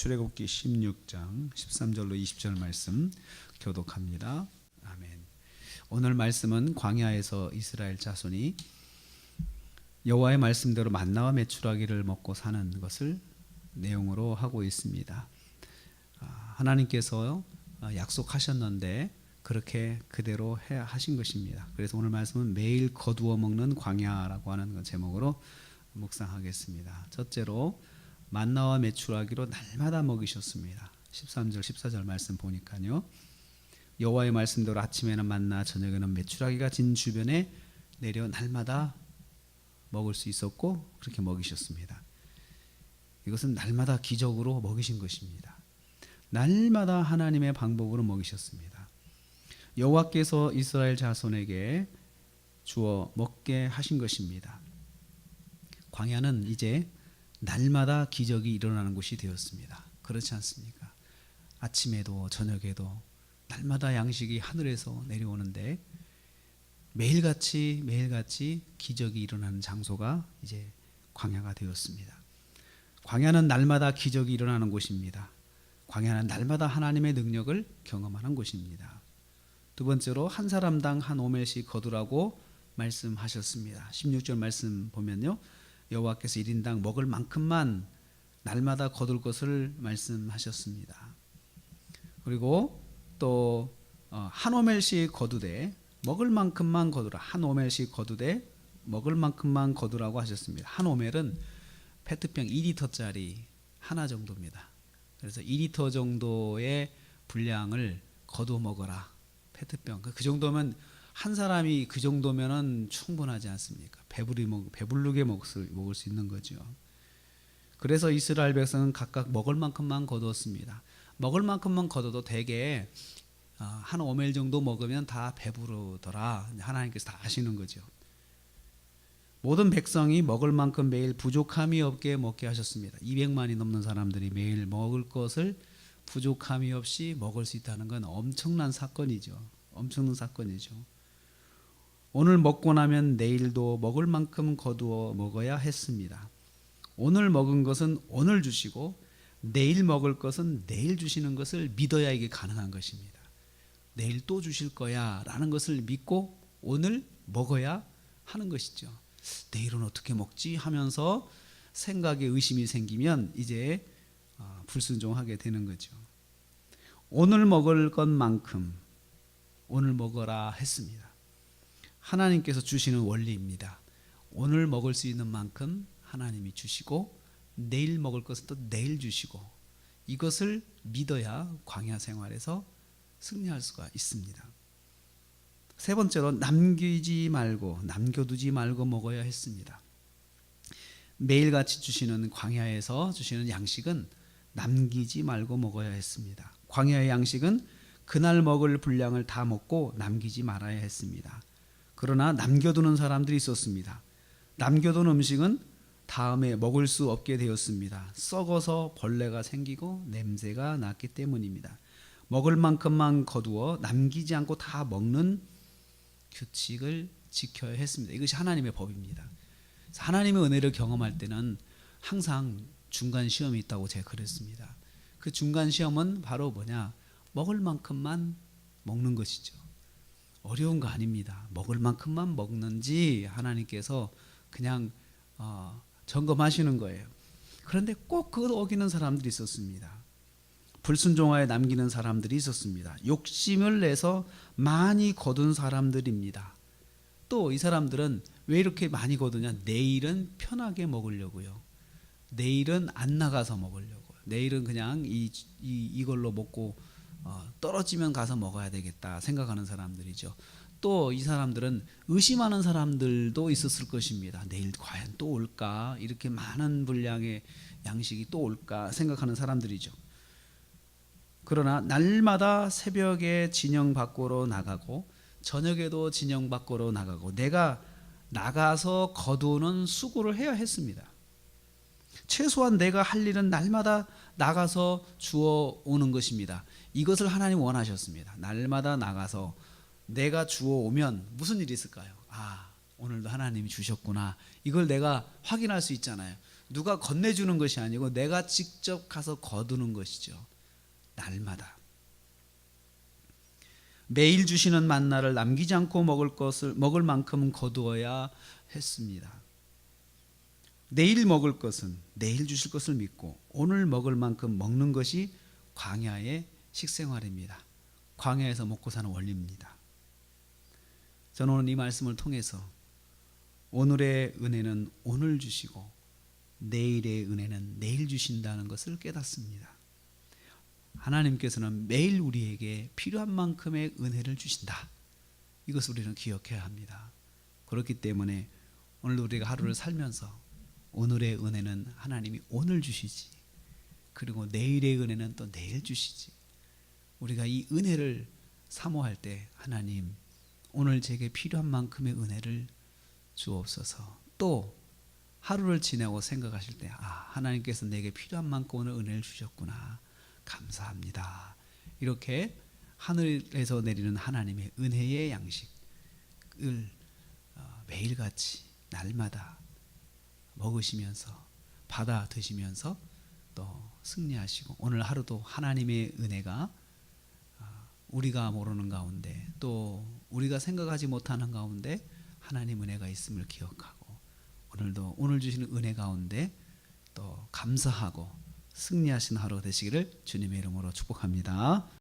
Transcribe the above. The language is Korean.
출애굽기 16장 13절로 20절 말씀 교독합니다. 아멘. 오늘 말씀은 광야에서 이스라엘 자손이 여호와의 말씀대로 만나와 메추라기를 먹고 사는 것을 내용으로 하고 있습니다. 하나님께서 약속하셨는데 그렇게 그대로 해야 하신 것입니다. 그래서 오늘 말씀은 매일 거두어 먹는 광야라고 하는 제목으로 묵상하겠습니다. 첫째로 만나와 메추라기로 날마다 먹이셨습니다. 13절 14절 말씀 보니까요, 여호와의 말씀대로 아침에는 만나 저녁에는 메추라기가 진 주변에 내려 날마다 먹을 수 있었고 그렇게 먹이셨습니다. 이것은 날마다 기적으로 먹이신 것입니다. 날마다 하나님의 방법으로 먹이셨습니다. 여호와께서 이스라엘 자손에게 주어 먹게 하신 것입니다. 광야는 이제 날마다 기적이 일어나는 곳이 되었습니다. 그렇지 않습니까? 아침에도 저녁에도 날마다 양식이 하늘에서 내려오는데 매일같이 기적이 일어나는 장소가 이제 광야가 되었습니다. 광야는 날마다 기적이 일어나는 곳입니다. 광야는 날마다 하나님의 능력을 경험하는 곳입니다. 두 번째로 한 사람당 한 오멜씩 거두라고 말씀하셨습니다. 16절 말씀 보면요, 여호와께서 1인당 먹을 만큼만 날마다 거둘 것을 말씀하셨습니다. 그리고 또 한 오멜씩 거두되 먹을 만큼만 거두라. 한 오멜씩 거두되 먹을 만큼만 거두라고 하셨습니다. 한 오멜은 페트병 2리터짜리 하나 정도입니다. 그래서 2리터 정도의 분량을 거두 먹어라. 페트병. 그 정도면 한 사람이 그 정도면은 충분하지 않습니까? 배부르게 먹을 수 있는 거죠. 그래서 이스라엘 백성은 각각 먹을 만큼만 거두었습니다. 먹을 만큼만 거둬도 대개 한 오멜 정도 먹으면 다 배부르더라. 하나님께서 다 아시는 거죠. 모든 백성이 먹을 만큼 매일 부족함이 없게 먹게 하셨습니다. 200만이 넘는 사람들이 매일 먹을 것을 부족함이 없이 먹을 수 있다는 건 엄청난 사건이죠. 엄청난 사건이죠. 오늘 먹고 나면 내일도 먹을 만큼 거두어 먹어야 했습니다. 오늘 먹은 것은 오늘 주시고 내일 먹을 것은 내일 주시는 것을 믿어야 이게 가능한 것입니다. 내일 또 주실 거야 라는 것을 믿고 오늘 먹어야 하는 것이죠. 내일은 어떻게 먹지 하면서 생각에 의심이 생기면 이제 불순종하게 되는 거죠. 오늘 먹을 것만큼 오늘 먹어라 했습니다. 하나님께서 주시는 원리입니다. 오늘 먹을 수 있는 만큼 하나님이 주시고 내일 먹을 것은 또 내일 주시고, 이것을 믿어야 광야 생활에서 승리할 수가 있습니다. 세 번째로 남겨두지 말고 먹어야 했습니다. 매일같이 주시는 광야에서 주시는 양식은 남기지 말고 먹어야 했습니다. 광야의 양식은 그날 먹을 분량을 다 먹고 남기지 말아야 했습니다. 그러나 남겨두는 사람들이 있었습니다. 남겨둔 음식은 다음에 먹을 수 없게 되었습니다. 썩어서 벌레가 생기고 냄새가 났기 때문입니다. 먹을 만큼만 거두어 남기지 않고 다 먹는 규칙을 지켜야 했습니다. 이것이 하나님의 법입니다. 하나님의 은혜를 경험할 때는 항상 중간 시험이 있다고 제가 그랬습니다. 그 중간 시험은 바로 뭐냐? 먹을 만큼만 먹는 것이죠. 어려운 거 아닙니다. 먹을 만큼만 먹는지 하나님께서 그냥 점검하시는 거예요. 그런데 꼭 그걸 어기는 사람들이 있었습니다. 불순종하에 남기는 사람들이 있었습니다. 욕심을 내서 많이 거둔 사람들입니다. 또 이 사람들은 왜 이렇게 많이 거두냐? 내일은 편하게 먹으려고요. 내일은 안 나가서 먹으려고. 내일은 그냥 이걸로 먹고 떨어지면 가서 먹어야 되겠다 생각하는 사람들이죠. 또 이 사람들은 의심하는 사람들도 있었을 것입니다. 내일 과연 또 올까? 이렇게 많은 분량의 양식이 또 올까 생각하는 사람들이죠. 그러나 날마다 새벽에 진영 밖으로 나가고 저녁에도 진영 밖으로 나가고 내가 나가서 거두는 수고를 해야 했습니다. 최소한 내가 할 일은 날마다 나가서 주워 오는 것입니다. 이것을 하나님 원하셨습니다. 날마다 나가서 내가 주워 오면 무슨 일이 있을까요? 오늘도 하나님이 주셨구나. 이걸 내가 확인할 수 있잖아요. 누가 건네주는 것이 아니고 내가 직접 가서 거두는 것이죠. 날마다. 매일 주시는 만나를 남기지 않고 먹을 만큼은 거두어야 했습니다. 내일 먹을 것은 내일 주실 것을 믿고 오늘 먹을 만큼 먹는 것이 광야의 식생활입니다. 광야에서 먹고 사는 원리입니다. 저는 오늘 이 말씀을 통해서 오늘의 은혜는 오늘 주시고 내일의 은혜는 내일 주신다는 것을 깨닫습니다. 하나님께서는 매일 우리에게 필요한 만큼의 은혜를 주신다. 이것을 우리는 기억해야 합니다. 그렇기 때문에 오늘 우리가 하루를 살면서 오늘의 은혜는 하나님이 오늘 주시지, 그리고 내일의 은혜는 또 내일 주시지. 우리가 이 은혜를 사모할 때 하나님 오늘 제게 필요한 만큼의 은혜를 주옵소서. 또 하루를 지내고 생각하실 때 하나님께서 내게 필요한 만큼 오늘 은혜를 주셨구나, 감사합니다. 이렇게 하늘에서 내리는 하나님의 은혜의 양식을 매일같이 날마다 먹으시면서 받아 드시면서 또 승리하시고, 오늘 하루도 하나님의 은혜가 우리가 모르는 가운데 또 우리가 생각하지 못하는 가운데 하나님 은혜가 있음을 기억하고, 오늘도 오늘 주시는 은혜 가운데 또 감사하고 승리하신 하루 되시기를 주님의 이름으로 축복합니다.